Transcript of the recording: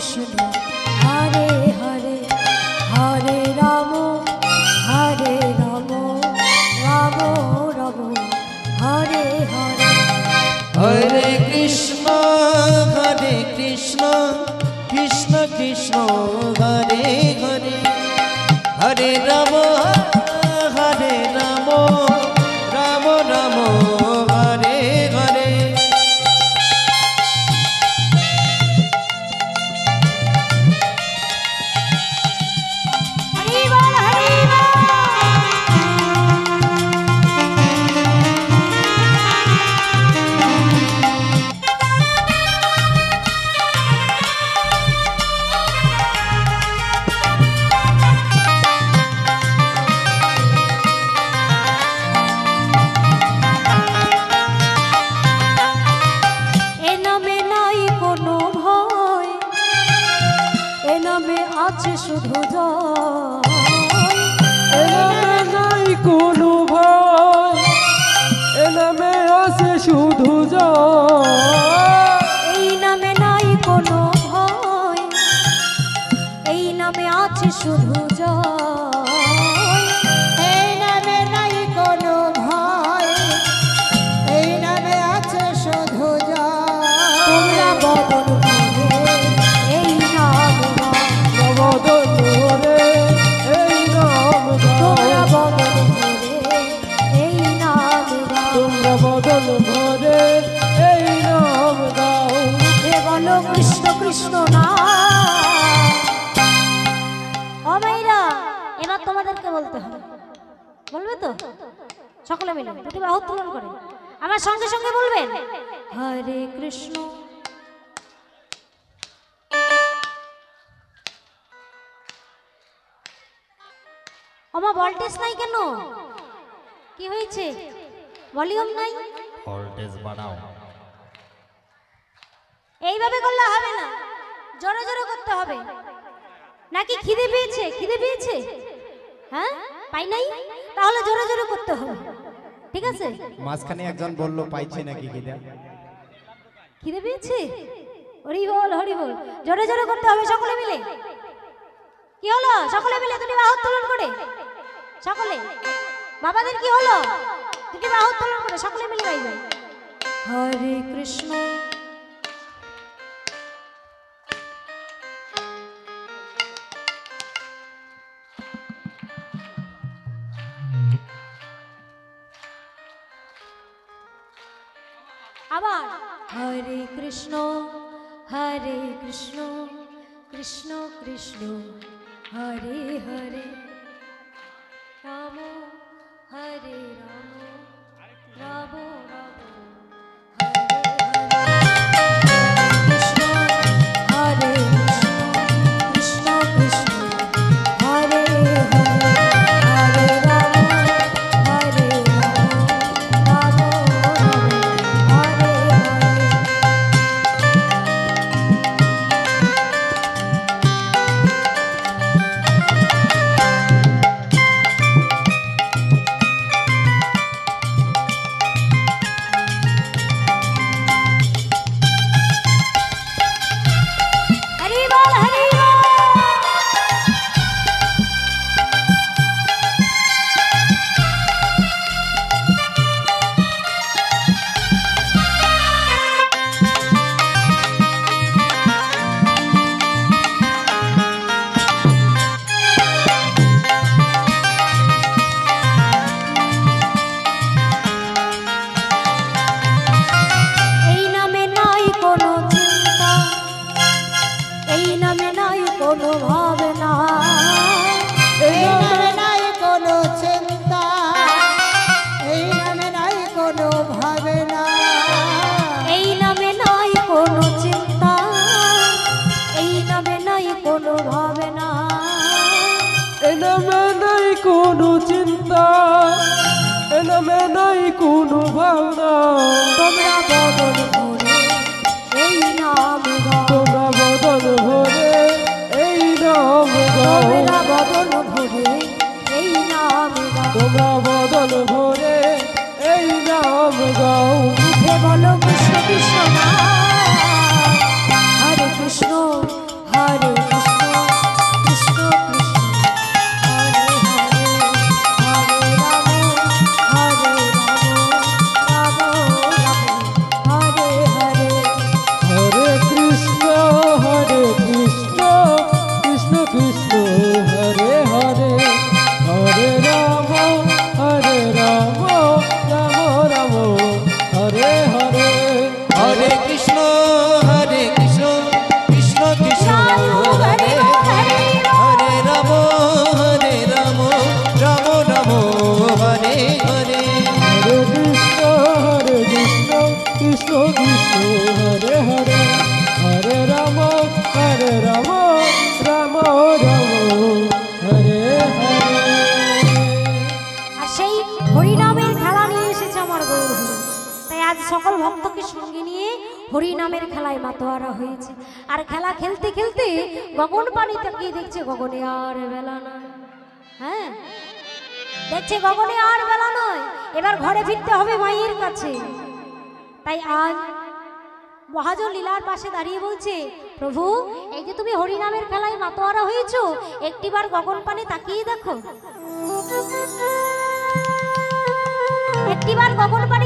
কৃষ্ণ হরে হরে হরে রাম হরে রাম রাম রাম হরে হরে হরে কৃষ্ণ কৃষ্ণ কৃষ্ণ হরে হরে হরে রাম রাম রাম হরে হরে হরি বল হরি আছে শুধু জয় এ নামে নাই কোনো ভয় এ নামে আছে শুধু জয় এই নামে নাই কোনো ভয় এই নামে আছে শুধু জয় এই নামে নাই কোনো ভয় এই নামে আছে শুধু জয় তোমরা বদন বদল ভরে এই নাম গাও মুখে বলো কৃষ্ণ কৃষ্ণ না ও ভাইরা এবার তোমাদেরকে বলতে হবে বলবে তো সকলে মিলে দুটি বাহু উত্তোলন করে আমার সঙ্গে সঙ্গে বলবেন হরে কৃষ্ণ আমার ভোল্টেজ নাই কেন কি হয়েছে ভলিউম নাই ভোল্টেজ বাড়াও এইভাবে করলে হবে না জোরে জোরে করতে হবে নাকি খিদে পেয়েছে হ্যাঁ পাই নাই তাহলে জোরে জোরে করতে হবে ঠিক আছে মাঝখানে একজন বলল পাইছে নাকি খিদে পেয়েছে হরি বল জোরে জোরে করতে হবে সকলে মিলে কি হলো সকলে মিলে দুটি বাহু উত্তোলন করে সকলে বাবাদের কি হলো দুটি বাহু উত্তোলন করে সকলে মিলে গাইবেন হরে কৃষ্ণ আবার হরে কৃষ্ণ কৃষ্ণ কৃষ্ণ হরে হরে রাম হরে রাম রাম রাম কোনো চিন্তা এ নামে নাই কোনো ভাবনা তোমরা বদল ভরে এই নাম গাও তোমরা বদল ভরে এই নাম গাও তোমরা বদল ভরে এই নাম গাও তোমরা বদল ভরে এই নাম গাও মুখে বলো কৃষ্ণ কৃষ্ণ নাম হরে কৃষ্ণ সকল ভক্তকে সঙ্গে নিয়ে হরি নামের খেলায় মাতোয়ারা হয়েছে। আর খেলা খেলতে খেলতে গগন পানি তাকিয়ে দেখছে গগনে আর বেলা নয়। হ্যাঁ, দেখছে গগনে আর বেলা নয়, এবার ঘরে ফিরতে হবে মায়ের কাছে। তাই আজ মহাজন লীলার পাশে দাঁড়িয়ে বলছে, প্রভু এই যে তুমি হরিনামের খেলায় মাতোয়ারা হয়েছো, একটিবার গগন পানে তাকিয়ে দেখো, একটিবার গগন পানে